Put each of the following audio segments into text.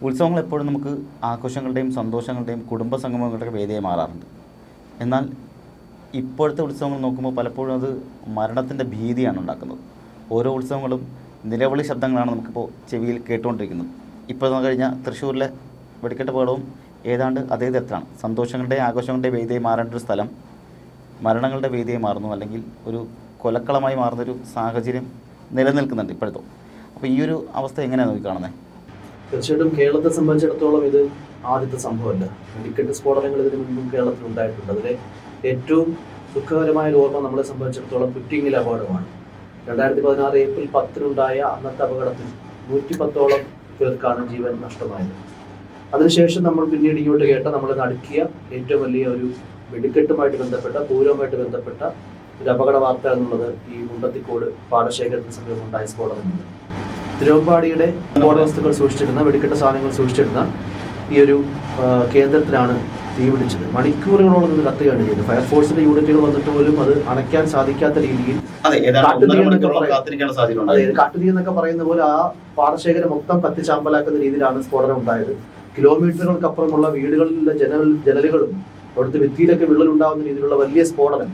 ഉത്സവങ്ങൾ എപ്പോഴും നമുക്ക് ആഘോഷങ്ങളുടെയും സന്തോഷങ്ങളുടെയും കുടുംബ സംഗമങ്ങളുടെയൊക്കെ വേദിയായി മാറാറുണ്ട്. എന്നാൽ ഇപ്പോഴത്തെ ഉത്സവങ്ങൾ നോക്കുമ്പോൾ പലപ്പോഴും അത് മരണത്തിൻ്റെ ഭീതിയാണ് ഉണ്ടാക്കുന്നത്. ഓരോ ഉത്സവങ്ങളും നിലവിളി ശബ്ദങ്ങളാണ് നമുക്കിപ്പോൾ ചെവിയിൽ കേട്ടുകൊണ്ടിരിക്കുന്നത്. ഇപ്പോൾ കഴിഞ്ഞ തൃശ്ശൂരിലെ വെടിക്കെട്ട് അപകടവും ഏതാണ്ട് അതേ തരത്തിലാണ്. സന്തോഷങ്ങളുടെയും ആഘോഷങ്ങളുടെയും വേദിയായി മാറേണ്ട ഒരു സ്ഥലം മരണങ്ങളുടെ വേദിയായി മാറുന്നു, അല്ലെങ്കിൽ ഒരു കൊലക്കളമായി മാറുന്നൊരു സാഹചര്യം നിലനിൽക്കുന്നുണ്ട് ഇപ്പോഴത്തെ. അപ്പോൾ ഈ ഒരു അവസ്ഥ എങ്ങനെയാണ് നോക്കിക്കാണുന്നത്? തീർച്ചയായിട്ടും കേരളത്തെ സംബന്ധിച്ചിടത്തോളം ഇത് ആദ്യത്തെ സംഭവമല്ല. വെടിക്കെട്ട് സ്ഫോടനങ്ങൾ ഇതിനു മുൻപും കേരളത്തിൽ ഉണ്ടായിട്ടുണ്ട്. അതിലെ ഏറ്റവും ദുഃഖകരമായ ഒരു ഓർമ്മ നമ്മളെ സംബന്ധിച്ചിടത്തോളം കുറ്റിങ്ങിലെ അപകടമാണ്. 2016 ഏപ്രിൽ 10-നുണ്ടായ അന്നത്തെ അപകടത്തിൽ 110ഓളം പേർക്കാണ് ജീവൻ നഷ്ടമായത്. അതിനുശേഷം നമ്മൾ പിന്നീട് ഇങ്ങോട്ട് കേട്ട നമ്മളെ നടുക്കിയ ഏറ്റവും വലിയ ഒരു വെടിക്കെട്ടുമായിട്ട് ബന്ധപ്പെട്ട പൂരവുമായിട്ട് ബന്ധപ്പെട്ട ഒരു അപകട വാർത്ത എന്നുള്ളത് ഈ മുണ്ടത്തിക്കോട് പാടശേഖരത്തിന് സമീപം ഉണ്ടായ സ്ഫോടനമുണ്ട്. തിരുവമ്പാടിയുടെ സ്ഫോടക വസ്തുക്കൾ സൂക്ഷിച്ചിരുന്ന വെടിക്കെട്ട് സാധനങ്ങൾ സൂക്ഷിച്ചിരുന്ന ഈ ഒരു കേന്ദ്രത്തിലാണ് തീ പിടിച്ചത്. മണിക്കൂറുകളോളം നിന്ന് കത്തുകയാണ് ചെയ്തത്. ഫയർഫോഴ്സിന്റെ യൂണിറ്റുകൾ വന്നിട്ട് പോലും അത് അണയ്ക്കാൻ സാധിക്കാത്ത രീതിയിൽ കാട്ടുതീ എന്നൊക്കെ പറയുന്ന പോലെ ആ പാടശേഖരം മൊത്തം കത്തിച്ചാമ്പലാക്കുന്ന രീതിയിലാണ് സ്ഫോടനം ഉണ്ടായത്. കിലോമീറ്ററുകൾക്കപ്പുറമുള്ള വീടുകളിലെ ജനലുകളും അവിടുത്തെ ഭിത്തിയിലൊക്കെ വിള്ളലുണ്ടാകുന്ന രീതിയിലുള്ള വലിയ സ്ഫോടനം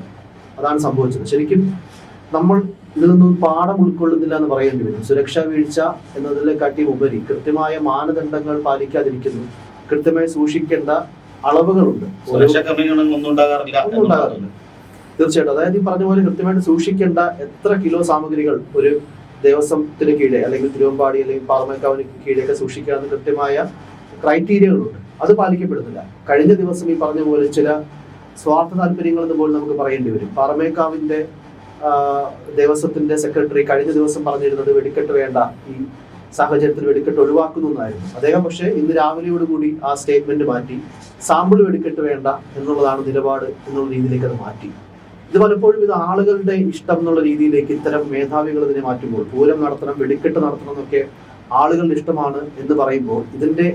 അതാണ് സംഭവിച്ചത്. ശരിക്കും നമ്മൾ ഇതിൽ നിന്നും പാഠം ഉൾക്കൊള്ളുന്നില്ല എന്ന് പറയേണ്ടി വരും. സുരക്ഷാ വീഴ്ച എന്നതിനെക്കാട്ടി ഉപരി കൃത്യമായ മാനദണ്ഡങ്ങൾ പാലിക്കാതിരിക്കുന്നു. കൃത്യമായി സൂക്ഷിക്കേണ്ട അളവുകളുണ്ട്. തീർച്ചയായിട്ടും. അതായത് ഈ പറഞ്ഞ പോലെ കൃത്യമായിട്ട് സൂക്ഷിക്കേണ്ട എത്ര കിലോ സാമഗ്രികൾ ഒരു ദേവസ്വത്തിന് കീഴെ അല്ലെങ്കിൽ തിരുവമ്പാടി അല്ലെങ്കിൽ പാറമേക്കാവിന് കീഴെയൊക്കെ സൂക്ഷിക്കാവുന്ന കൃത്യമായ ക്രൈറ്റീരിയകളുണ്ട്. അത് പാലിക്കപ്പെടുന്നില്ല. കഴിഞ്ഞ ദിവസം ഈ പറഞ്ഞ പോലെ ചില സ്വാർത്ഥ താല്പര്യങ്ങൾ എന്ന് പോലും നമുക്ക് പറയേണ്ടി വരും. പാറമേക്കാവിന്റെ ദേവസ്വത്തിന്റെ സെക്രട്ടറി കഴിഞ്ഞ ദിവസം പറഞ്ഞിരുന്നത് വെടിക്കെട്ട് വേണ്ട, ഈ സാഹചര്യത്തിൽ വെടിക്കെട്ട് ഒഴിവാക്കുന്നു എന്നായിരുന്നു. അദ്ദേഹം പക്ഷേ ഇന്ന് രാവിലെയോടുകൂടി ആ സ്റ്റേറ്റ്മെന്റ് മാറ്റി സാമ്പിൾ വെടിക്കെട്ട് വേണ്ട എന്നുള്ളതാണ് നിലപാട് എന്നുള്ള രീതിയിലേക്ക് അത് മാറ്റി. ഇത് പലപ്പോഴും ഇത് ആളുകളുടെ ഇഷ്ടം എന്നുള്ള രീതിയിലേക്ക് ഇത്തരം മേധാവികൾ ഇതിനെ മാറ്റുമ്പോൾ പൂരം നടത്തണം, വെടിക്കെട്ട് നടത്തണം എന്നൊക്കെ ആളുകളുടെ ഇഷ്ടമാണ് എന്ന് പറയുമ്പോൾ ഇതിന്റെ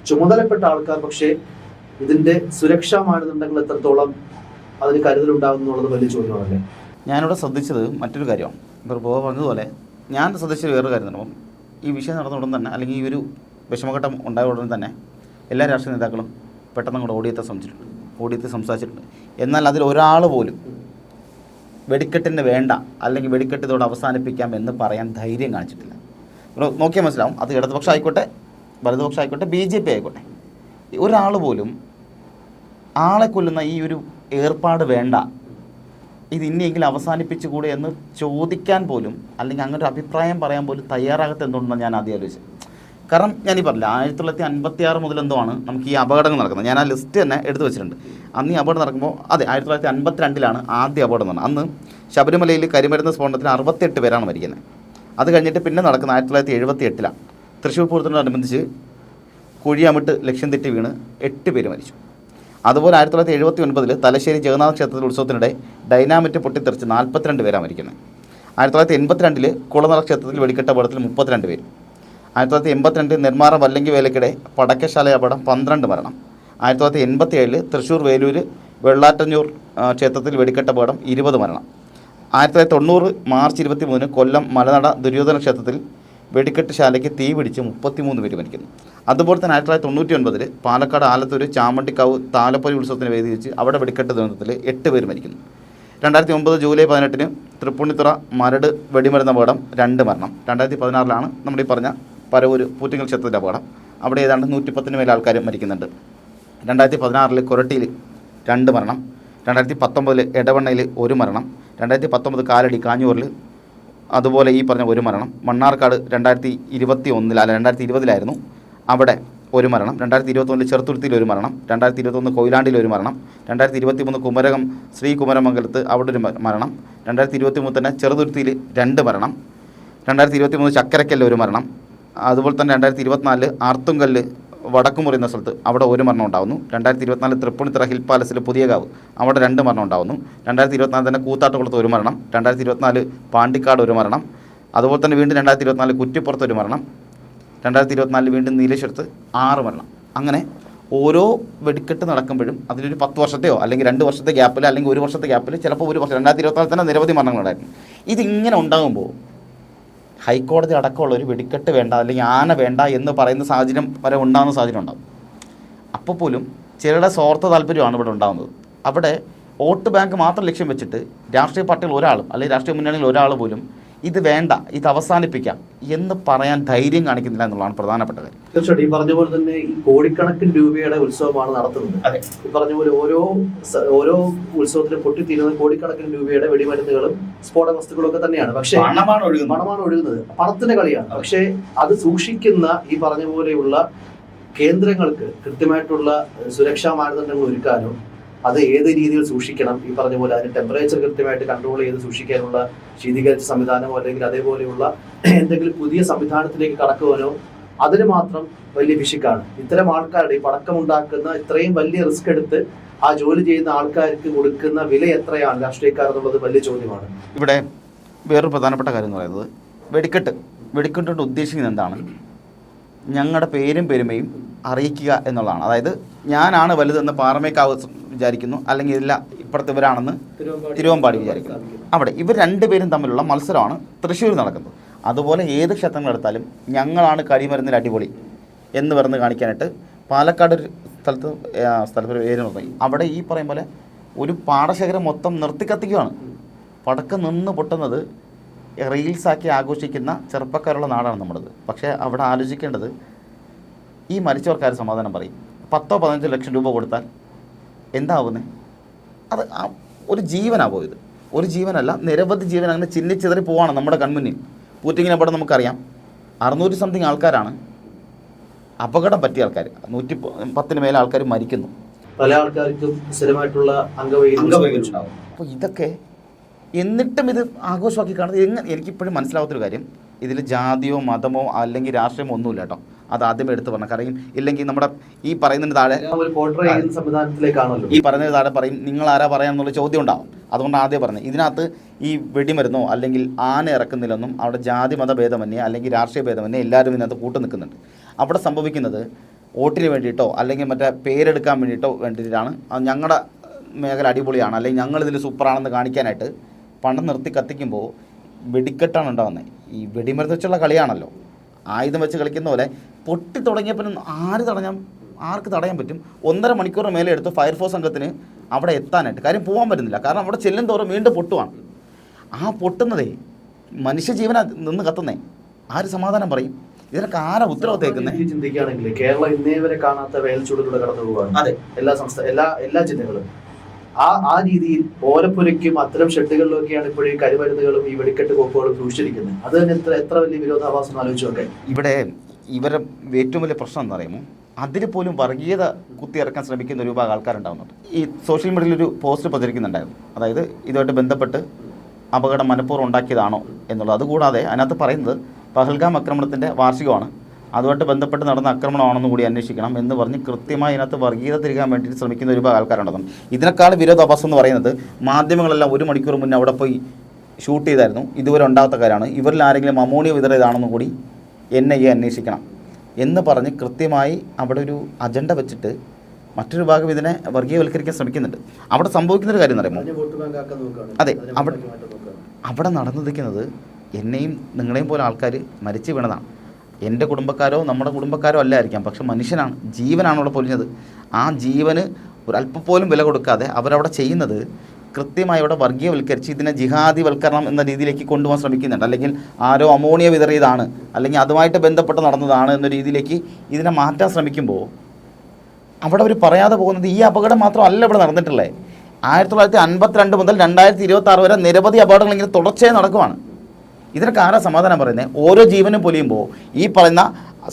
ചുമതലപ്പെട്ട ആൾക്കാർ പക്ഷേ ഇതിന്റെ സുരക്ഷാ മാനദണ്ഡങ്ങൾ എത്രത്തോളം അതിന് കരുതലുണ്ടാകും എന്നുള്ളത് വലിയ ചോദ്യമാണല്ലേ. ഞാനിവിടെ ശ്രദ്ധിച്ചത് മറ്റൊരു കാര്യമാണ്. ഇപ്പോൾ ബോബ പറഞ്ഞതുപോലെ ഞാൻ ശ്രദ്ധിച്ചത് വേറൊരു കാര്യം തന്നെ. ഈ വിഷയം നടന്ന ഉടൻ തന്നെ, അല്ലെങ്കിൽ ഈ ഒരു വിഷമഘട്ടം ഉണ്ടായ ഉടൻ തന്നെ എല്ലാ രാഷ്ട്രീയ നേതാക്കളും പെട്ടെന്ന് അങ്ങോട്ട് ഓടിയെത്തി സംസാരിച്ചിട്ടുണ്ട്. എന്നാൽ അതിൽ ഒരാൾ പോലും വെടിക്കെട്ടിന് വേണ്ട, അല്ലെങ്കിൽ വെടിക്കെട്ട് ഇതോടെ അവസാനിപ്പിക്കാം എന്ന് പറയാൻ ധൈര്യം കാണിച്ചിട്ടില്ല. നോക്കിയാൽ മനസ്സിലാവും. അത് ഇടതുപക്ഷം ആയിക്കോട്ടെ, വലതുപക്ഷം ആയിക്കോട്ടെ, BJP ആയിക്കോട്ടെ, ഒരാൾ പോലും ആളെ കൊല്ലുന്ന ഈ ഒരു ഏർപ്പാട് വേണ്ട, ഇത് ഇനിയെങ്കിലും അവസാനിപ്പിച്ചുകൂടെ എന്ന് ചോദിക്കാൻ പോലും, അല്ലെങ്കിൽ അങ്ങനെ ഒരു അഭിപ്രായം പറയാൻ പോലും തയ്യാറാകാത്ത എന്തുകൊണ്ടാണ് ഞാൻ ആദ്യം ആലോചിച്ചത്. കാരണം ഞാനീ പറഞ്ഞില്ല, 1956 മുതൽ എന്തോ ആണ് നമുക്ക് ഈ അപകടങ്ങൾ നടക്കുന്നത്. ഞാൻ ആ ലിസ്റ്റ് തന്നെ എടുത്തു വെച്ചിട്ടുണ്ട്. അന്ന് ഈ അപകടം നടക്കുമ്പോൾ 1952 ആദ്യ അപകടം നടന്നത്. അന്ന് ശബരിമലയിൽ കരിമരുന്ന് സ്ഫോടനത്തിന് 68 പേരാണ് മരിക്കുന്നത്. അത് കഴിഞ്ഞിട്ട് പിന്നെ നടക്കുന്ന 1978 തൃശ്ശൂർ പൂരത്തിനോടനുബന്ധിച്ച് കുഴിയാമിട്ട് ലക്ഷ്യം തെറ്റി വീണ് 8 പേര് മരിച്ചു. അതുപോലെ 1979 തലശ്ശേരി ജഗന്നാഥ ക്ഷേത്രത്തിൽ ഉത്സവത്തിനിടെ ഡൈനാമിറ്റ് പൊട്ടിത്തെറിച്ച് 42 പേരാണ് മരിക്കുന്നത്. 1982 കുളനട ക്ഷേത്രത്തിൽ വെടിക്കെട്ട് അപകടത്തിൽ 32 പേര്. 1982 നെന്മാറ വല്ലങ്കി വേലയ്ക്കിടെ പടക്കശാല അപകടം 12 മരണം. 1987 തൃശ്ശൂർ വേലൂർ വെള്ളാറ്റഞ്ഞൂർ ക്ഷേത്രത്തിൽ വെടിക്കെട്ട് അപകടം 20 മരണം. 1990 മാർച്ച് 23 കൊല്ലം മലനട ദുര്യോധന ക്ഷേത്രത്തിൽ വെടിക്കെട്ട് ശാലയ്ക്ക് തീ പിടിച്ച് 33 പേര് മരിക്കുന്നു. അതുപോലെ തന്നെ 1999 പാലക്കാട് ആലത്തൂർ ചാമണ്ടിക്കാവ് താലപ്പൊലി ഉത്സവത്തിന് വേദി വെച്ച് അവിടെ വെടിക്കെട്ട് ദുരന്തത്തിൽ 8 പേര് മരിക്കുന്നു. 2009 ജൂലൈ 18 തൃപ്പൂണിത്തുറ മരട് വെടിമരുന്ന് അപകടം 2 മരണം. 2016 നമ്മുടെ ഈ പറഞ്ഞ പരവൂർ പൂറ്റിങ്ങൽ ക്ഷേത്രത്തിൻ്റെ അപകടം. അവിടെ ഏതാണ്ട് 110 മേൽ ആൾക്കാർ മരിക്കുന്നുണ്ട്. 2016 കൊരട്ടിയിൽ 2 മരണം. 2019 എടവണ്ണയിൽ 1 മരണം. 2019 കാലടി കാഞ്ഞൂരിൽ അതുപോലെ ഈ പറഞ്ഞ 1 മരണം. മണ്ണാർക്കാട് 2020 അവിടെ 1 മരണം. 2021 ചെറുത്തുരുത്തിയിൽ 1 മരണം. 2021 കൊയിലാണ്ടിയിൽ 1 മരണം. 2023 കുമരകം ശ്രീ കുമരമംഗലത്ത് അവിടെ 1 മരണം. 2023 തന്നെ ചെറുതുരുത്തിയിൽ 2 മരണം. 2023 ചക്കരക്കല്ല് 1 മരണം. അതുപോലെ തന്നെ 2024 ആർത്തുങ്കല്ല് വടക്കുമുറി എന്ന സ്ഥലത്ത് അവിടെ 1 മരണം ഉണ്ടാകുന്നു. 2024 തൃപ്പൂണിത്തുറ ഹിൽ പാലസിൽ പുതിയകാവ് അവിടെ 2 മരണം ഉണ്ടാകുന്നു. 2024 തന്നെ കൂത്താട്ടുകുളത്ത് 1 മരണം. 2024 പാണ്ടിക്കാട് 1 മരണം. അതുപോലെ തന്നെ വീണ്ടും 2024 കുറ്റിപ്പുറത്ത് 1 മരണം. 2024 വീണ്ടും നീലേശ്വരത്ത് 6 മരണം. അങ്ങനെ ഓരോ വെടിക്കെട്ട് നടക്കുമ്പോഴും അതിലൊരു 10 വർഷത്തെയോ അല്ലെങ്കിൽ 2 വർഷത്തെ ഗ്യാപ്പിൽ അല്ലെങ്കിൽ 1 വർഷത്തെ ഗ്യാപ്പിൽ ചിലപ്പോൾ 1 വർഷം 2024 തന്നെ നിരവധി മരണങ്ങളുണ്ടായിരുന്നു. ഇതിങ്ങനെ ഉണ്ടാകുമ്പോൾ ഹൈക്കോടതി അടക്കമുള്ള ഒരു വെടിക്കെട്ട് വേണ്ട അല്ലെങ്കിൽ ആന വേണ്ട എന്ന് പറയുന്ന സാഹചര്യം വരെ ഉണ്ടാകുന്ന സാഹചര്യം ഉണ്ടാകും. അപ്പോൾ പോലും ചിലരുടെ സ്വാർത്ഥ താല്പര്യമാണ് ഇവിടെ ഉണ്ടാകുന്നത്. അവിടെ വോട്ട് ബാങ്ക് മാത്രം ലക്ഷ്യം വെച്ചിട്ട് രാഷ്ട്രീയ പാർട്ടികൾ ഒരാളും അല്ലെങ്കിൽ രാഷ്ട്രീയ മുന്നണിയിൽ ഒരാൾ പോലും ഇത് വേണ്ട, ഇത് അവസാനിപ്പിക്കാം എന്ന് പറയാൻ ധൈര്യം കാണിക്കുന്നില്ല എന്നുള്ളതാണ് പ്രധാനപ്പെട്ട കാര്യം. തീർച്ചയായിട്ടും ഈ പറഞ്ഞ പോലെ തന്നെ ഈ കോടിക്കണക്കിന് രൂപയുടെ ഉത്സവമാണ് നടത്തുന്നത്. അതെ, ഈ പറഞ്ഞ പോലെ ഓരോ ഉത്സവത്തിലും പൊട്ടിത്തീരുന്ന കോടിക്കണക്കിന് രൂപയുടെ വെടിമരുന്നുകളും സ്ഫോടക വസ്തുക്കളും ഒക്കെ തന്നെയാണ്. പക്ഷേ പണമാണ് ഒഴുകുന്നത്, പണത്തിന്റെ കളിയാണ്. പക്ഷേ അത് സൂക്ഷിക്കുന്ന ഈ പറഞ്ഞ പോലെയുള്ള കേന്ദ്രങ്ങൾക്ക് കൃത്യമായിട്ടുള്ള സുരക്ഷാ മാനദണ്ഡങ്ങൾ ഒരുക്കാനോ അത് ഏത് രീതിയിൽ സൂക്ഷിക്കണം, ഈ പറഞ്ഞ പോലെ അതിന് ടെമ്പറേച്ചർ കൃത്യമായിട്ട് കൺട്രോൾ ചെയ്ത് സൂക്ഷിക്കാനുള്ള ശീതീകരിച്ച സംവിധാനമോ അല്ലെങ്കിൽ അതേപോലെയുള്ള എന്തെങ്കിലും പുതിയ സംവിധാനത്തിലേക്ക് കടക്കുവാനോ അതിന് മാത്രം വലിയ വിഷയക്കാണ്. ഇത്തരം ആൾക്കാരുടെ ഈ പടക്കമുണ്ടാക്കുന്ന ഇത്രയും വലിയ റിസ്ക് എടുത്ത് ആ ജോലി ചെയ്യുന്ന ആൾക്കാർക്ക് കൊടുക്കുന്ന വില എത്രയാണ് രാഷ്ട്രീയക്കാർ എന്നുള്ളത് വലിയ ചോദ്യമാണ്. ഇവിടെ വേറൊരു പ്രധാനപ്പെട്ട കാര്യം എന്ന് പറയുന്നത് വെടിക്കെട്ടുകൊണ്ട് ഉദ്ദേശിക്കുന്നത് എന്താണ്? ഞങ്ങളുടെ പേരും പെരുമയും അറിയിക്കുക എന്നുള്ളതാണ്. അതായത് ഞാനാണ് വലുതെന്ന് പാറമേക്കാവ് വിചാരിക്കുന്നു, അല്ലെങ്കിൽ ഇല്ല ഇപ്പുറത്ത് ഇവരാണെന്ന് തിരുവമ്പാടി വിചാരിക്കുന്നു. അവിടെ ഇവർ രണ്ടുപേരും തമ്മിലുള്ള മത്സരമാണ് തൃശ്ശൂർ നടക്കുന്നത്. അതുപോലെ ഏത് ക്ഷേത്രങ്ങളെടുത്താലും ഞങ്ങളാണ് കരിമരുന്നിൽ അടിപൊളി എന്ന് പറഞ്ഞ് കാണിക്കാനായിട്ട് പാലക്കാട് ഒരു സ്ഥലത്തൊരു പേര് നോക്കി അവിടെ ഈ പറയും പോലെ ഒരു പാടശേഖരം മൊത്തം നിർത്തിക്കത്തിക്കുകയാണ്. പടക്കം നിന്ന് പൊട്ടുന്നത് റീൽസാക്കി ആഘോഷിക്കുന്ന ചെറുപ്പക്കാരുള്ള നാടാണ് നമ്മുടേത്. പക്ഷേ അവിടെ ആലോചിക്കേണ്ടത് ഈ മരിച്ചവർക്കാർ സമാധാനം പറയും. 10-15 ലക്ഷം രൂപ കൊടുത്താൽ എന്താവുന്നത്? അത് ഒരു ജീവനാണ് പോയത്. ഒരു ജീവനല്ല, നിരവധി ജീവൻ അങ്ങനെ ചിന്നിച്ചിതറി പോവാണ് നമ്മുടെ കൺമുന്നിൽ. പൂറ്റിങ്ങിനവിടെ നമുക്കറിയാം 600 സംതിങ് ആൾക്കാരാണ് അപകടം പറ്റിയ ആൾക്കാർ. 110 മേലെ ആൾക്കാർ മരിക്കുന്നു. പല ആൾക്കാർക്കും സ്ഥിരമായിട്ടുള്ള അംഗവൈകല്യം. അപ്പോൾ ഇതൊക്കെ എന്നിട്ടും ഇത് ആഘോഷമാക്കി കാണുന്നത് എനിക്കിപ്പോഴും മനസ്സിലാവാത്തൊരു കാര്യം, ഇതിൽ ജാതിയോ മതമോ അല്ലെങ്കിൽ രാഷ്ട്രീയമോ ഒന്നുമില്ല കേട്ടോ. അത് ആദ്യമേ എടുത്ത് പറഞ്ഞ കാര്യം. ഇല്ലെങ്കിൽ നമ്മുടെ ഈ പറയുന്നതിന് താഴെ പറയും നിങ്ങൾ ആരാ പറയാമെന്നുള്ള ചോദ്യം ഉണ്ടാവും. അതുകൊണ്ട് ആദ്യം പറഞ്ഞത് ഇതിനകത്ത് ഈ വെടിമരുന്നോ അല്ലെങ്കിൽ ആന ഇറക്കുന്നില്ലെന്നും അവിടെ ജാതി മത ഭേദമന്യേ അല്ലെങ്കിൽ രാഷ്ട്രീയ ഭേദമന്യേ എല്ലാവരും ഇതിനകത്ത് കൂട്ടു നിൽക്കുന്നുണ്ട്. അവിടെ സംഭവിക്കുന്നത് വോട്ടിന് വേണ്ടിയിട്ടോ അല്ലെങ്കിൽ മറ്റേ പേരെടുക്കാൻ വേണ്ടിയിട്ടാണ് ഞങ്ങളുടെ മേഖല അടിപൊളിയാണ് അല്ലെങ്കിൽ ഞങ്ങളിതിൽ സൂപ്പറാണെന്ന് കാണിക്കാനായിട്ട് പണം നിർത്തി കത്തിക്കുമ്പോൾ വെടിക്കെട്ടാണ് ഉണ്ടാകുന്നത്. ഈ വെടിമരുന്ന് വെച്ചുള്ള കളിയാണല്ലോ, ആയുധം വെച്ച് കളിക്കുന്ന പോലെ. പൊട്ടി തുടങ്ങിയപ്പോൾ ആർക്ക് തടയാൻ പറ്റും? 1.5 മണിക്കൂർ മേലെ എടുത്ത് ഫയർഫോഴ്സ് സംഘത്തിന് അവിടെ എത്താനായിട്ട്. കാര്യം പോകാൻ പറ്റുന്നില്ല, കാരണം അവിടെ ചെല്ലും തോറും വീണ്ടും പൊട്ടുവാണ്. ആ പൊട്ടുന്നതേ മനുഷ്യജീവന നിന്ന് കത്തുന്നേ. ആര് സമാധാനം പറയും? ഇതിനൊക്കെ ആരാ ഉത്തരവാദിത്തേക്കുന്നത്? ചിന്തിക്കുകയാണെങ്കിൽ കേരളം ഇന്നേ വരെ കാണാത്ത വേൽച്ചൂടിലൂടെ കടന്നു പോവുകയാണ്. അതെ, എല്ലാ ജില്ലകളും ആ രീതിയിൽ ഓലപ്പുരയ്ക്കും അത്തരം ഷെഡുകളിലൊക്കെയാണ് ഇപ്പോഴും ഈ കരിമരുന്നുകളും ഈ വെടിക്കെട്ട് കോപ്പുകളും സൂക്ഷിച്ചിരിക്കുന്നത്. അത് തന്നെ എത്ര വലിയ വിരോധാഭാസം ആലോചിച്ചു നോക്കെ. ഇവിടെ ഇവരെ ഏറ്റവും വലിയ പ്രശ്നം എന്താ പറയുമ്പോൾ അതിൽ പോലും വർഗീയത കുത്തിയിറക്കാൻ ശ്രമിക്കുന്ന ഒരു വിഭാഗം ആൾക്കാരുണ്ടാകുന്നുണ്ട്. ഈ സോഷ്യൽ മീഡിയയിൽ ഒരു പോസ്റ്റ് പ്രചരിക്കുന്നുണ്ടായിരുന്നു. അതായത് ഇതുമായിട്ട് ബന്ധപ്പെട്ട് അപകടം മനഃപൂർവ്വം ഉണ്ടാക്കിയതാണോ എന്നുള്ളത്. അതുകൂടാതെ അതിനകത്ത് പറയുന്നത് പഹൽഗാം ആക്രമണത്തിൻ്റെ വാർഷികമാണ്, അതുമായിട്ട് ബന്ധപ്പെട്ട് നടന്ന ആക്രമണമാണെന്ന് കൂടി അന്വേഷിക്കണം എന്ന് പറഞ്ഞ് കൃത്യമായി ഇതിനകത്ത് വർഗീയത തിരികാൻ വേണ്ടിയിട്ട് ശ്രമിക്കുന്ന ഒരു ആൾക്കാരുണ്ടാകും. ഇതിനേക്കാൾ വിരോധാഭാസം എന്ന് പറയുന്നത് മാധ്യമങ്ങളെല്ലാം 1 മണിക്കൂർ മുന്നേ അവിടെ പോയി ഷൂട്ട് ചെയ്തായിരുന്നു. ഇതുവരെ ഉണ്ടാകാത്ത കാര്യമാണ്. ഇവരിൽ ആരെങ്കിലും അമോണിയ വിതറിയതാണെന്ന് കൂടി NIA അന്വേഷിക്കണം എന്ന് പറഞ്ഞ് കൃത്യമായി അവിടെ ഒരു അജണ്ട വെച്ചിട്ട് മറ്റൊരു ഭാഗം ഇതിനെ വർഗീയവൽക്കരിക്കാൻ ശ്രമിക്കുന്നുണ്ട്. അവിടെ സംഭവിക്കുന്നൊരു കാര്യം എന്ന് പറയുമ്പോൾ അതെ, അവിടെ നടന്നിരിക്കുന്നത് എന്നെയും നിങ്ങളെയും പോലെ ആൾക്കാർ മരിച്ചു വീണതാണ്. എൻ്റെ കുടുംബക്കാരോ നമ്മുടെ കുടുംബക്കാരോ അല്ലായിരിക്കാം, പക്ഷെ മനുഷ്യനാണ്, ജീവനാണ് അവിടെ പൊലിഞ്ഞത്. ആ ജീവന് ഒരല്പം പോലും വില കൊടുക്കാതെ അവരവിടെ ചെയ്യുന്നത് കൃത്യമായി അവിടെ വർഗീയവൽക്കരിച്ച് ഇതിനെ ജിഹാദിവൽക്കരണം എന്ന രീതിയിലേക്ക് കൊണ്ടുപോകാൻ ശ്രമിക്കുന്നുണ്ട്. അല്ലെങ്കിൽ ആരോ അമോണിയ വിതറിയതാണ് അല്ലെങ്കിൽ അതുമായിട്ട് ബന്ധപ്പെട്ട് നടന്നതാണ് എന്ന രീതിയിലേക്ക് ഇതിനെ മാറ്റാൻ ശ്രമിക്കുമ്പോൾ അവിടെ അവർ പറയാതെ പോകുന്നത് ഈ അപകടം മാത്രമല്ല ഇവിടെ നടന്നിട്ടുള്ളത്. 1952 മുതൽ 2026 വരെ നിരവധി അപകടങ്ങൾ ഇങ്ങനെ തുടർച്ചയായി നടക്കുവാണ്. ഇതിനൊക്കെ ആരാ സമാധാനം പറയുന്നത്? ഓരോ ജീവനും പൊലിയുമ്പോൾ ഈ പറയുന്ന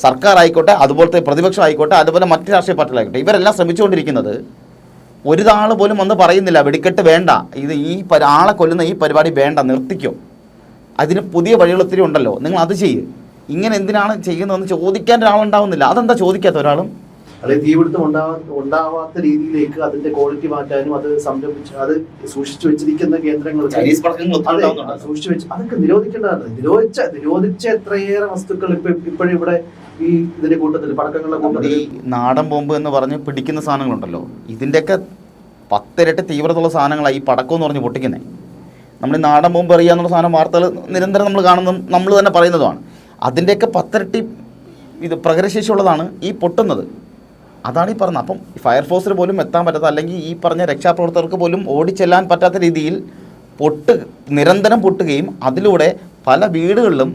സർക്കാർ ആയിക്കോട്ടെ, അതുപോലത്തെ പ്രതിപക്ഷം ആയിക്കോട്ടെ, അതുപോലെ മറ്റ് രാഷ്ട്രീയ പാർട്ടികളായിക്കോട്ടെ, ഇവരെല്ലാം ശ്രമിച്ചുകൊണ്ടിരിക്കുന്നത് ഒരാൾ പോലും വന്ന് പറയുന്നില്ല വെടിക്കെട്ട് വേണ്ട, ഈ ആളെ കൊല്ലുന്ന ഈ പരിപാടി വേണ്ട, നിർത്തിക്കോ, അതിന് പുതിയ വഴികൾ ഒത്തിരി ഉണ്ടല്ലോ, നിങ്ങൾ അത് ചെയ്യ്, ഇങ്ങനെ എന്തിനാണ് ചെയ്യുന്നതെന്ന് ചോദിക്കാൻ ഒരാളുണ്ടാവുന്നില്ല. അതെന്താ ചോദിക്കാത്ത ഒരാളും? അല്ലെങ്കിൽ തീപിടുത്തം ഉണ്ടാവാത്ത രീതിയിലേക്ക് അതിന്റെ ക്വാളിറ്റി മാറ്റാനും അത് അത് സൂക്ഷിച്ചു വെച്ചിരിക്കുന്ന കേന്ദ്രങ്ങൾ സൂക്ഷിച്ചു വെച്ച് അതൊക്കെ നിരോധിക്കേണ്ടതാണ്. നിരോധിച്ച എത്രയേറെ വസ്തുക്കൾ ഇപ്പോഴും ഇവിടെ ഈ ഇതിന്റെ കൂട്ടത്തിൽ പടക്കങ്ങളുടെ കൂട്ടത്തിൽ ഈ നാടൻ ബോംബ് എന്ന് പറഞ്ഞ് പിടിക്കുന്ന സാധനങ്ങളുണ്ടല്ലോ, ഇതിൻ്റെയൊക്കെ 10 ഇരട്ടി തീവ്രതയുള്ള സാധനങ്ങളാണ് ഈ പടക്കം എന്ന് പറഞ്ഞ് പൊട്ടിക്കുന്നത്. നമ്മൾ ഈ നാടൻ ബോംബ് എറിയുക എന്നുള്ള സാധനം വാർത്തകൾ നിരന്തരം നമ്മൾ കാണുന്നതും നമ്മൾ തന്നെ പറയുന്നതുമാണ്. അതിൻ്റെയൊക്കെ 10 ഇരട്ടി ഇത് പ്രകടശേഷിയുള്ളതാണ് ഈ പൊട്ടുന്നത്. അതാണ് ഈ പറഞ്ഞത്. അപ്പം ഫയർഫോഴ്സിന് പോലും എത്താൻ പറ്റാത്ത, അല്ലെങ്കിൽ ഈ പറഞ്ഞ രക്ഷാപ്രവർത്തകർക്ക് പോലും ഓടിച്ചെല്ലാൻ പറ്റാത്ത രീതിയിൽ നിരന്തരം പൊട്ടുകയും അതിലൂടെ പല വീടുകളിലും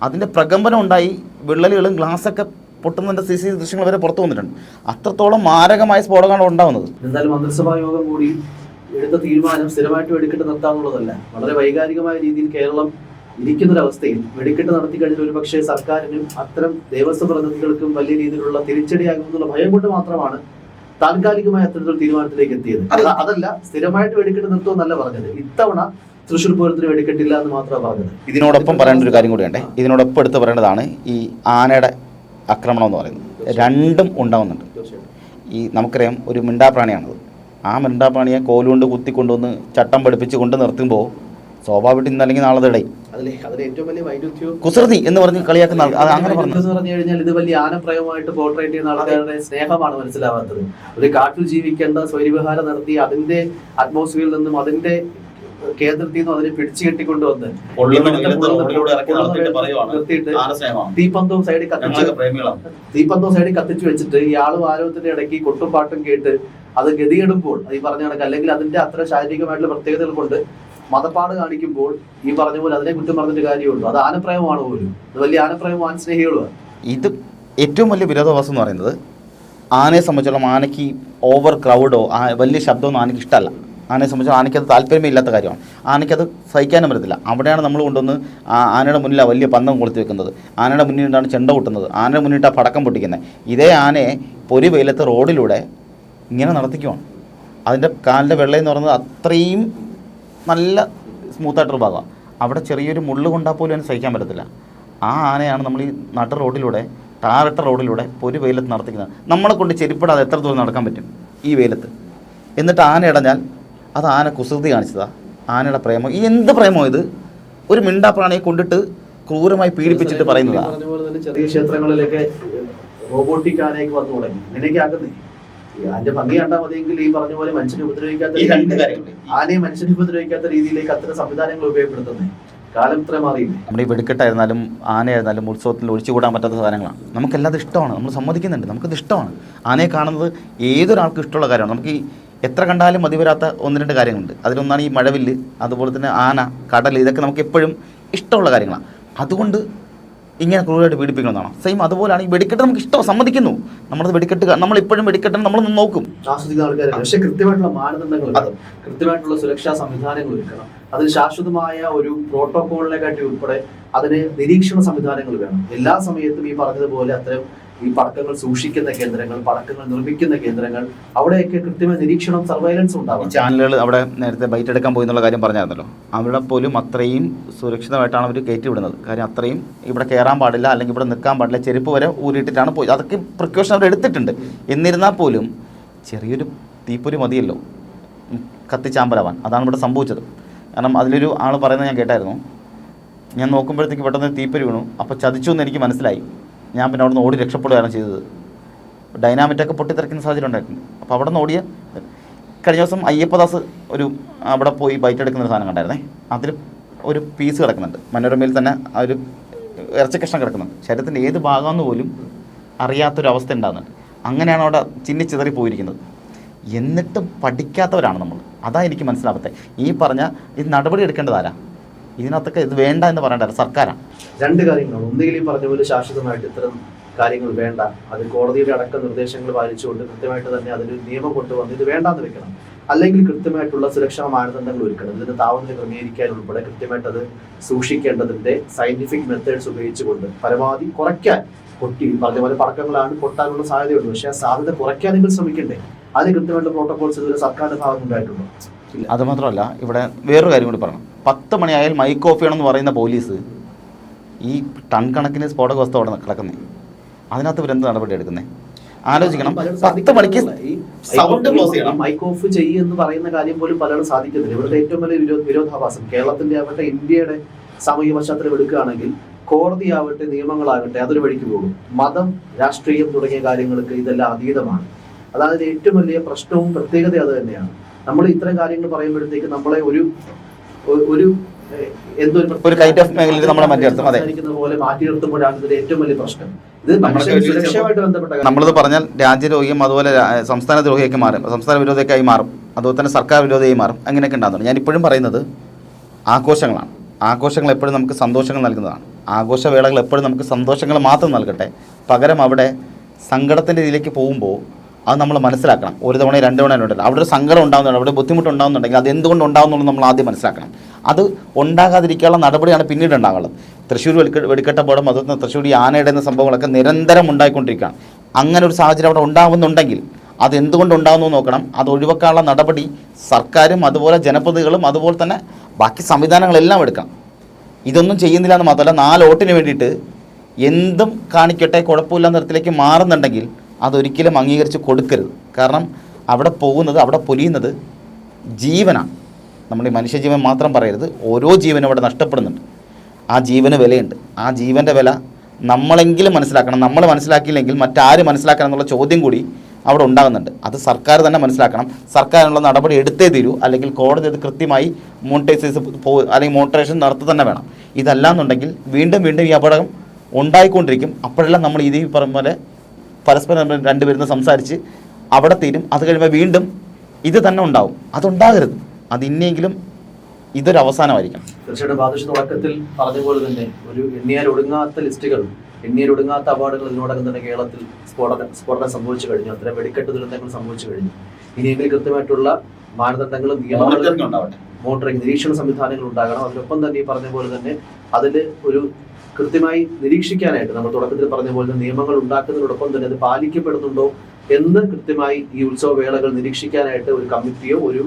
അതിൻ്റെ പ്രകമ്പനം ഉണ്ടായി വിള്ളലുകളും ഗ്ലാസ്സൊക്കെ പൊട്ടുന്നതിൻ്റെ CCTV ദൃശ്യങ്ങൾ വരെ പുറത്തു വന്നിട്ടുണ്ട്. അത്രത്തോളം മാരകമായ സ്ഫോടനമാണ് ഉണ്ടാകുന്നത്. എന്തായാലും മന്ത്രിസഭാ യോഗം കൂടി എടുത്ത തീരുമാനം സ്ഥിരമായിട്ട് വെടിക്കെട്ട് നിർത്താനുള്ളതല്ല. വളരെ വൈകാരികമായ രീതിയിൽ കേരളം ഇരിക്കുന്നൊരവസ്ഥയിൽ വെടിക്കെട്ട് നടത്തി കഴിഞ്ഞാൽ ഒരു പക്ഷേ സർക്കാരിനും അത്തരം ദേവസ്വം പ്രതിനിധികൾക്കും വലിയ രീതിയിലുള്ള തിരിച്ചടിയാകുമെന്നുള്ള ഭയം കൊണ്ട് മാത്രമാണ് താൽക്കാലികമായ അത്തരത്തിലുള്ള തീരുമാനത്തിലേക്ക് എത്തിയത്. അതല്ല സ്ഥിരമായിട്ട് വെടിക്കെട്ട് നിർത്തുമെന്നല്ല പറഞ്ഞത്. ഇത്തവണ തൃശ്ശൂർ പൂരത്തിന് വെടിക്കെട്ടില്ല എന്ന് മാത്രമാണ് പറഞ്ഞത്. ഇതിനോടൊപ്പം പറയേണ്ട ഒരു കാര്യം കൂടിയുണ്ട്. ഇതിനോടൊപ്പം എടുത്ത് പറയേണ്ടതാണ് ഈ ആനയുടെ ആക്രമണം എന്ന് പറയുന്നത്. രണ്ടും ഉണ്ടാവുന്നുണ്ട്. ഈ നമുക്കറിയാം ഒരു മിണ്ടാപ്രാണിയാണത്. ആ മിണ്ടാപ്രാണിയെ കോലുകൊണ്ട് കുത്തിക്കൊണ്ടുവന്ന് ചട്ടം പഠിപ്പിച്ച് കൊണ്ട് നിർത്തുമ്പോൾ സ്വാഭാവികമായിട്ട് ഇന്ന് അല്ലെങ്കിൽ നാളെ ഇടയും കുസൃതി എന്ന് പറഞ്ഞ് കളിയാക്കുന്ന ആൾ അങ്ങനെ പറഞ്ഞു കഴിഞ്ഞാൽ ഇത് വലിയ ആനപ്രയമായിട്ട് പോർട്രേറ്റ് ചെയ്യുന്ന ആൾക്കാരുടെ സ്നേഹമാണ് മനസ്സിലാവാത്തത്. ഒരു കാട്ടിൽ ജീവിക്കേണ്ട സ്വൈര്യവിഹാരം നടത്തി അതിന്റെ അറ്റ്മോസ്ഫിയറിൽ നിന്നും അതിന്റെ കേന്ദ്രത്തിൽ നിന്നും അതിനെ പിടിച്ചു കെട്ടിക്കൊണ്ടുവന്ന് നിർത്തിയിട്ട് തീപ്പന്തവും സൈഡിൽ കത്തിച്ചു വെച്ചിട്ട് ഇയാളും ആരോഗ്യത്തിന്റെ ഇടയ്ക്ക് കൊട്ടും പാട്ടും കേട്ട് അത് ഗതികെടുമ്പോൾ ഈ പറഞ്ഞ കണക്ക് അല്ലെങ്കിൽ അതിന്റെ അത്ര ശാരീരികമായിട്ടുള്ള പ്രത്യേകതകൾ കൊണ്ട് മതപ്പാട് കാണിക്കുമ്പോൾ ഈ പറഞ്ഞ പോലെ അതിനെ കുറ്റം പറഞ്ഞിട്ട് കാര്യമുള്ളൂ. അത് ആനപ്രയമാണ് പോലും. അത് വലിയ ആനപ്രയം ആനസ്നേഹികളുമാണ്. ഇത് ഏറ്റവും വലിയ വിരോധാഭാസം എന്ന് പറയുന്നത് ആനയെ സംബന്ധിച്ചോളം ആനയ്ക്ക് ഓവർ ക്രൗഡോ വലിയ ശബ്ദമൊന്നും ആനയ്ക്ക് ഇഷ്ടമല്ല. ആനയെ സംബന്ധിച്ച് ആനയ്ക്കത് താല്പര്യമേ ഇല്ലാത്ത കാര്യമാണ്. ആനയ്ക്കത് സഹിക്കാനും പറ്റത്തില്ല. അവിടെയാണ് നമ്മൾ കൊണ്ടുവന്ന് ആനയുടെ മുന്നിലാണ് വലിയ പന്തം കൊളുത്തി വെക്കുന്നത്. ആനയുടെ മുന്നിലാണ് ചെണ്ട കൊട്ടുന്നത്. ആനയുടെ മുന്നിട്ടാണ് പടക്കം പൊട്ടിക്കുന്നത്. ഇതേ ആനയെ പൊരി വെയിലത്ത് റോഡിലൂടെ ഇങ്ങനെ നടത്തിക്കുവാണ്. അതിൻ്റെ കാലിൻ്റെ വെള്ളയെന്ന് പറയുന്നത് അത്രയും നല്ല സ്മൂത്തായിട്ടൊരു ഭാഗമാണ്. അവിടെ ചെറിയൊരു മുള്ളു കൊണ്ടാൽ പോലും അതിന് സഹിക്കാൻ പറ്റത്തില്ല. ആ ആനയാണ് നമ്മൾ ഈ നട റോഡിലൂടെ ടാറിട്ട റോഡിലൂടെ പൊരി വെയിലത്ത് നടത്തിക്കുന്നത്. നമ്മളെ കൊണ്ട് ചെരുപ്പിടാതെ എത്ര ദൂരം നടക്കാൻ പറ്റും ഈ വെയിലത്ത്? എന്നിട്ട് ആന ഇടഞ്ഞാൽ അത് ആന കുസൃതി കാണിച്ചതാണ്. ആനയുടെ പ്രേമം. ഈ എന്ത് പ്രേമോ ഇത്? ഒരു മിണ്ടാപ്രാണിയെ കൊണ്ടിട്ട് ക്രൂരമായി പീഡിപ്പിച്ചിട്ട് പറയുന്നതാണ്. ചെറിയ ക്ഷേത്രങ്ങളിലൊക്കെ റോബോട്ടിക് ആനയൊക്കെ വന്നു തുടങ്ങി. അങ്ങനെയൊക്കെ ആക്കുന്നേ അതിന്റെ ഭംഗി കണ്ടാൽ മതിയെങ്കിൽ ഈ പറഞ്ഞ പോലെ മനുഷ്യനെ ഉപദ്രവിക്കാത്ത ആനയെ മനുഷ്യനെ ഉപദ്രവിക്കാത്ത രീതിയിലേക്ക് അത്തരം സംവിധാനങ്ങൾ ഉപയോഗപ്പെടുത്തുന്നത്. കാലം ഇത്ര മാറിയില്ലേ? നമ്മുടെ ഈ വെടിക്കെട്ടായിരുന്നാലും ആനയായിരുന്നാലും ഉത്സവത്തിൽ ഒഴിച്ചുകൂടാൻ പറ്റാത്ത സാധനങ്ങളാണ്. നമുക്കെല്ലാം ഇഷ്ടമാണ്. നമ്മൾ സമ്മതിക്കുന്നുണ്ട്. നമുക്കത് ഇഷ്ടമാണ്. ആനയെ കാണുന്നത് ഏതൊരാൾക്കും ഇഷ്ടമുള്ള കാര്യമാണ്. നമുക്ക് ഈ എത്ര കണ്ടാലും മതി വരാത്ത 1-2 കാര്യങ്ങളുണ്ട്. അതിലൊന്നാണ് ഈ മഴവില്ല്, അതുപോലെ തന്നെ ആന, കടൽ, ഇതൊക്കെ നമുക്ക് എപ്പോഴും ഇഷ്ടമുള്ള കാര്യങ്ങളാണ്. അതുകൊണ്ട് ഇങ്ങനെ ക്രൂരമായിട്ട് പീഡിപ്പിക്കണമെന്നാണ്. സെയിം അതുപോലെയാണ് ഈ വെടിക്കെട്ട്. നമുക്ക് ഇഷ്ടം, സമ്മതിക്കുന്നു. നമ്മളത് വെടിക്കെട്ട് നമ്മളിപ്പോഴും വെടിക്കെട്ട് നമ്മൾ നോക്കും, ആസ്വദിക്കുന്ന ആൾക്കാരാണ്. പക്ഷെ കൃത്യമായിട്ടുള്ള മാനദണ്ഡങ്ങൾ, കൃത്യമായിട്ടുള്ള സുരക്ഷാ സംവിധാനങ്ങൾ ഒരുക്കണം. അതിന് ശാശ്വതമായ ഒരു പ്രോട്ടോകോളിനെക്കാട്ടി ഉൾപ്പെടെ അതിന് നിരീക്ഷണ സംവിധാനങ്ങൾ വേണം. എല്ലാ സമയത്തും ഈ പറഞ്ഞതുപോലെ അത്തരം ഈ പടക്കങ്ങൾ സൂക്ഷിക്കുന്ന കേന്ദ്രങ്ങൾ, പടക്കങ്ങൾ നിർമ്മിക്കുന്ന കേന്ദ്രങ്ങൾ, അവിടെയൊക്കെ കൃത്യമായ നിരീക്ഷണം, സർവൈലൻസ് ഉണ്ടാവും. ചാനലുകൾ അവിടെ നേരത്തെ ബൈറ്റ് എടുക്കാൻ പോയി എന്നുള്ള കാര്യം പറഞ്ഞായിരുന്നല്ലോ. അവിടെ പോലും അത്രയും സുരക്ഷിതമായിട്ടാണ് അവർ കയറ്റി വിടുന്നത്. കാര്യം അത്രയും ഇവിടെ കയറാൻ പാടില്ല, അല്ലെങ്കിൽ ഇവിടെ നിൽക്കാൻ പാടില്ല, ചെരുപ്പ് വരെ ഊരിയിട്ടിട്ടാണ് പോയി. അതൊക്കെ പ്രിക്കോഷൻ അവർ എടുത്തിട്ടുണ്ട്. എന്നിരുന്നാൽ പോലും ചെറിയൊരു തീപ്പൊരി മതിയല്ലോ കത്തിച്ചാമ്പലാവാൻ. അതാണ് ഇവിടെ സംഭവിച്ചത്. കാരണം അതിലൊരു ആൾ പറയുന്നത് ഞാൻ കേട്ടായിരുന്നു. ഞാൻ നോക്കുമ്പോഴത്തേക്ക് പെട്ടെന്ന് തീപ്പൊരി വീണു. അപ്പോൾ ചതിച്ചു എന്ന് എനിക്ക് മനസ്സിലായി. ഞാൻ പിന്നെ അവിടെ നിന്ന് ഓടി രക്ഷപ്പെടുകയാണ് ചെയ്തത്. ഡൈനാമിറ്റൊക്കെ പൊട്ടിത്തെറിക്കുന്ന സാഹചര്യം ഉണ്ടായിട്ടുണ്ട്. അപ്പോൾ അവിടെ നിന്ന് ഓടിയ കഴിഞ്ഞ ദിവസം അയ്യപ്പദാസ് ഒരു അവിടെ പോയി ബൈറ്റ് എടുക്കുന്നൊരു സാധനം കണ്ടായിരുന്നേ. അതിൽ ഒരു പീസ് കിടക്കുന്നുണ്ട്. മനോരമയിൽ തന്നെ ആ ഒരു ഇറച്ചി കഷ്ണം കിടക്കുന്നുണ്ട്. ശരീരത്തിൻ്റെ ഏത് ഭാഗമെന്ന് പോലും അറിയാത്തൊരവസ്ഥ ഉണ്ടാകുന്നുണ്ട്. അങ്ങനെയാണ് അവിടെ ചിന്നിച്ചിതറി പോയിരിക്കുന്നത്. എന്നിട്ടും പഠിക്കാത്തവരാണ് നമ്മൾ. അതാണ് എനിക്ക് മനസ്സിലാവാത്തത്. ഈ പറഞ്ഞ ഇത് നടപടി എടുക്കേണ്ടതാരാ? ഇതിനകത്തൊക്കെ ഇത് വേണ്ട എന്ന് പറയേണ്ട സർക്കാരാണ്. 2 കാര്യങ്ങളാണ്. ഒന്നുകിൽ ഈ പറഞ്ഞ പോലെ ശാശ്വതമായിട്ട് ഇത്തരം കാര്യങ്ങൾ വേണ്ട, അത് കോടതിയുടെ അടക്കം നിർദ്ദേശങ്ങൾ പാലിച്ചുകൊണ്ട് കൃത്യമായിട്ട് തന്നെ അതിനൊരു നിയമം കൊണ്ടുവന്ന് ഇത് വേണ്ടാന്ന് വെക്കണം. അല്ലെങ്കിൽ കൃത്യമായിട്ടുള്ള സുരക്ഷാ മാനദണ്ഡങ്ങൾ ഒരുക്കണം. ഇതിന് താപനില ക്രമീകരിക്കാൻ ഉൾപ്പെടെ കൃത്യമായിട്ട് അത് സൂക്ഷിക്കേണ്ടതിന്റെ സയന്റിഫിക് മെത്തേഡ്സ് ഉപയോഗിച്ചുകൊണ്ട് പരമാവധി കുറയ്ക്കാൻ. പറഞ്ഞ പോലെ പടക്കങ്ങളാണ് പൊട്ടാനുള്ള സാധ്യതയുണ്ട്. പക്ഷേ ആ സാധ്യത കുറയ്ക്കാനെങ്കിൽ ശ്രമിക്കണ്ടേ? അതിന് കൃത്യമായിട്ട് പ്രോട്ടോകോൾസ് ഇതുവരെ സർക്കാരിന്റെ ഭാഗത്ത് ഉണ്ടായിട്ടുണ്ടോ? അതുമാത്രമല്ല, ഇവിടെ വേറൊരു കാര്യം കൂടി പറയണം. 10 മണിയായാൽ മൈക്ക് ഓഫ് ചെയ്യണമെന്ന് പറയുന്ന പോലീസ് ഈ ടൺ കണക്കിന് സ്ഫോടക വസ്തു അവിടെ കിടക്കുന്നത്. അതിനകത്ത് ഇവരെന്ത് നടപടി എടുക്കുന്നത്? ആലോചിക്കണം. 10 മണിക്ക് സൗണ്ട് ക്ലോസ് ചെയ്യണം, മൈക്ക് ഓഫ് ചെയ്യുമെന്ന് പറയുന്ന കാര്യം പോലും പലരും സാധിക്കുന്നില്ല. ഇവിടുത്തെ ഏറ്റവും വലിയ വിരോധാഭാസം കേരളത്തിന്റെ ആവട്ടെ ഇന്ത്യയുടെ സാമൂഹ്യ പശ്ചാത്തലം എടുക്കുകയാണെങ്കിൽ കോടതിയാവട്ടെ നിയമങ്ങളാകട്ടെ അതൊരു വഴിക്ക് പോകും. മതം, രാഷ്ട്രീയം തുടങ്ങിയ കാര്യങ്ങൾക്ക് ഇതെല്ലാം അതീതമാണ്. അതായത് ഏറ്റവും വലിയ പ്രശ്നവും പ്രത്യേകത അത് തന്നെയാണ്. നമ്മൾ ഇത്തരം കാര്യങ്ങൾ പറയുമ്പോഴത്തേക്ക് നമ്മളെ ഒരു എന്തോ ഒരു കൈൻഡ് ഓഫ് മേഖലയിൽ നമ്മളെ മാറ്റി നിർത്തും. അതെ, പോലെ മാറ്റി നിർത്തുമ്പോഴാണ് ഇതിന്റെ ഏറ്റവും വലിയ പ്രശ്നം. ഇത് മനുഷ്യന്റെ സുരക്ഷയുമായിട്ട് ബന്ധപ്പെട്ട നമ്മളിത് പറഞ്ഞാൽ രാജ്യദ്രോഹിയും അതുപോലെ സംസ്ഥാന ദ്രോഹിയൊക്കെ മാറും, സംസ്ഥാന വിരോധിയൊക്കെയായി മാറും, അതുപോലെ തന്നെ സർക്കാർ വിരോധിയായി മാറും. അങ്ങനെയൊക്കെ ഉണ്ടാകുന്നുണ്ട്. ഞാൻ ഇപ്പോഴും പറയുന്നത് ആഘോഷങ്ങളാണ്. ആഘോഷങ്ങൾ എപ്പോഴും നമുക്ക് സന്തോഷങ്ങൾ നൽകുന്നതാണ്. ആഘോഷവേളകൾ എപ്പോഴും നമുക്ക് സന്തോഷങ്ങൾ മാത്രം നൽകട്ടെ. പകരം അവിടെ സങ്കടത്തിൻ്റെ ഇതിലേക്ക് പോകുമ്പോൾ അത് നമ്മൾ മനസ്സിലാക്കണം. ഒരു തവണ രണ്ട് തവണ ഉണ്ടല്ലോ, അവിടെ ഒരു സങ്കടം ഉണ്ടാകുന്നുണ്ട്, അവിടെ ബുദ്ധിമുട്ടുണ്ടാകുന്നുണ്ടെങ്കിൽ അത് എന്തുകൊണ്ട് ഉണ്ടാകുന്നുള്ളത് നമ്മൾ ആദ്യം മനസ്സിലാക്കണം. അത് ഉണ്ടാകാതിരിക്കാനുള്ള നടപടിയാണ് പിന്നീട് ഉണ്ടാകുന്നത്. തൃശ്ശൂർ വെടിക്കെട്ട പോടം, അതുപോലെ തൃശ്ശൂർ ഈ ആനയുടെ എന്ന സംഭവങ്ങളൊക്കെ നിരന്തരം ഉണ്ടായിക്കൊണ്ടിരിക്കുകയാണ്. അങ്ങനെ ഒരു സാഹചര്യം അവിടെ ഉണ്ടാകുന്നുണ്ടെങ്കിൽ അത് എന്തുകൊണ്ട് ഉണ്ടാകുന്നു നോക്കണം. അത് ഒഴിവാക്കാനുള്ള നടപടി സർക്കാരും അതുപോലെ ജനപ്രതിനിധികളും അതുപോലെ തന്നെ ബാക്കി സംവിധാനങ്ങളെല്ലാം എടുക്കണം. ഇതൊന്നും ചെയ്യുന്നില്ല എന്ന് മാത്രമല്ല, 4 വോട്ടിന് വേണ്ടിയിട്ട് എന്തും കാണിക്കട്ടെ കുഴപ്പമില്ലാത്ത തരത്തിലേക്ക് മാറുന്നുണ്ടെങ്കിൽ അതൊരിക്കലും അംഗീകരിച്ച് കൊടുക്കരുത്. കാരണം അവിടെ പോകുന്നത്, അവിടെ പൊലിയുന്നത് ജീവനാണ്. നമ്മൾ ഈ മനുഷ്യജീവൻ മാത്രം പറയരുത്, ഓരോ ജീവനും അവിടെ നഷ്ടപ്പെടുന്നുണ്ട്. ആ ജീവന് വിലയുണ്ട്. ആ ജീവൻ്റെ വില നമ്മളെങ്കിലും മനസ്സിലാക്കണം. നമ്മൾ മനസ്സിലാക്കിയില്ലെങ്കിൽ മറ്റാര് മനസ്സിലാക്കണം എന്നുള്ള ചോദ്യം കൂടി അവിടെ ഉണ്ടാകുന്നുണ്ട്. അത് സർക്കാർ തന്നെ മനസ്സിലാക്കണം. സർക്കാരിനുള്ള നടപടി എടുത്തേ തീരൂ, അല്ലെങ്കിൽ കോടതി അത് കൃത്യമായി അല്ലെങ്കിൽ മോണിറ്ററേഷൻ നടത്തുക തന്നെ വേണം. ഇതല്ലാന്നുണ്ടെങ്കിൽ വീണ്ടും വീണ്ടും ഈ അപകടം ഉണ്ടായിക്കൊണ്ടിരിക്കും. അപ്പോഴെല്ലാം നമ്മൾ ഇത് പറഞ്ഞ പോലെ പരസ്പരം രണ്ടുപേരും സംസാരിച്ച് അവിടെ തീരും. അത് കഴിയുമ്പോൾ വീണ്ടും ഇത് തന്നെ ഉണ്ടാവും. അതുണ്ടാകരുത്. അത് ഇനിയെങ്കിലും ഇതൊരു അവസാനമായിരിക്കണം. തീർച്ചയായിട്ടും ബാദുഷ തുടക്കത്തിൽ പറഞ്ഞ പോലെ തന്നെ ഒരു എണ്ണിയാലൊടുങ്ങാത്ത ലിസ്റ്റുകൾ, എണ്ണിയാലൊടുങ്ങാത്ത അവാർഡുകൾ ഇതിനോടകം തന്നെ കേരളത്തിൽ സ്ഫോടനം സംഭവിച്ചു കഴിഞ്ഞു. അത്തരം വെടിക്കെട്ട് ദുരന്തങ്ങൾ സംഭവിച്ചു കഴിഞ്ഞു. ഇനിയെങ്കിലും കൃത്യമായിട്ടുള്ള മാനദണ്ഡങ്ങളും നിയമങ്ങളും മോണിറ്ററിംഗ് നിരീക്ഷണ സംവിധാനങ്ങൾ ഉണ്ടാകണം. അതിനൊപ്പം തന്നെ ഈ പറഞ്ഞ പോലെ തന്നെ അതിൽ ഒരു കൃത്യമായി നിരീക്ഷിക്കാനായിട്ട് നമ്മൾ തുടക്കത്തിൽ പറഞ്ഞ പോലെ തന്നെ നിയമങ്ങൾ ഉണ്ടാക്കുന്നതിനോടൊപ്പം തന്നെ അത് പാലിക്കപ്പെടുന്നുണ്ടോ എന്ന് കൃത്യമായി ഈ ഉത്സവ വേളകൾ നിരീക്ഷിക്കാനായിട്ട് ഒരു കമ്മിറ്റിയോ ഒരു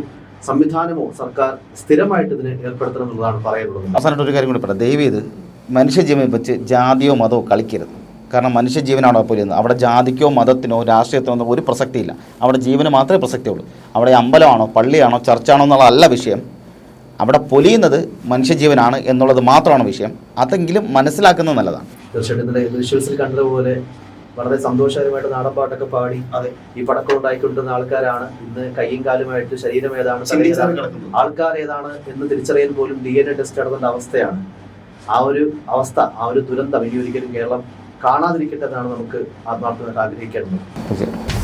സംവിധാനമോ സർക്കാർ സ്ഥിരമായിട്ട് ഇതിന് ഏർപ്പെടുത്തണം എന്നുള്ളതാണ് പറയാനുള്ളത്. അവസാനമായിട്ട് ഒരു കാര്യം കൂടി പറയാം. ദയവേത് മനുഷ്യജീവനെ വെച്ച് ജാതിയോ മതമോ കളിക്കരുത്. കാരണം മനുഷ്യജീവനാണോ പൊലിയുന്നത്. അവിടെ ജാതിക്കോ മതത്തിനോ രാഷ്ട്രീയത്തിനോ ഒന്നും ഒരു പ്രസക്തിയില്ല. അവിടെ ജീവന് മാത്രമേ പ്രസക്തിയുള്ളൂ. അവിടെ അമ്പലമാണോ പള്ളിയാണോ ചർച്ചാണോ എന്നുള്ളതല്ല വിഷയം. അവിടെ പൊലിയുന്നത് മനുഷ്യജീവനാണ് എന്നുള്ളത് മാത്രമാണ് വിഷയം. അതെങ്കിലും മനസ്സിലാക്കുന്നത് നല്ലതാണ്. തീർച്ചയായിട്ടും ഇന്നലെ വിഷ്വൽസിൽ കണ്ടതുപോലെ വളരെ സന്തോഷകരമായിട്ട് നാടൻ പാട്ടൊക്കെ പാടി ഈ പടക്കം ഉണ്ടായിക്കൊണ്ടിരുന്ന ആൾക്കാരാണ് ഇന്ന് കയ്യും കാലുമായിട്ട് ശരീരം ഏതാണ്, ആൾക്കാർ ഏതാണ് എന്ന് തിരിച്ചറിയാൻ പോലും DNA ടെസ്റ്റ് നടത്തേണ്ട അവസ്ഥയാണ്. ആ ഒരു അവസ്ഥ, ആ ഒരു ദുരന്തം ഇനി ഒരിക്കലും കേരളം കാണാതിരിക്കട്ടെ എന്നാണ് നമുക്ക് ആത്മാർത്ഥമായിട്ട് ആഗ്രഹിക്കേണ്ടത്.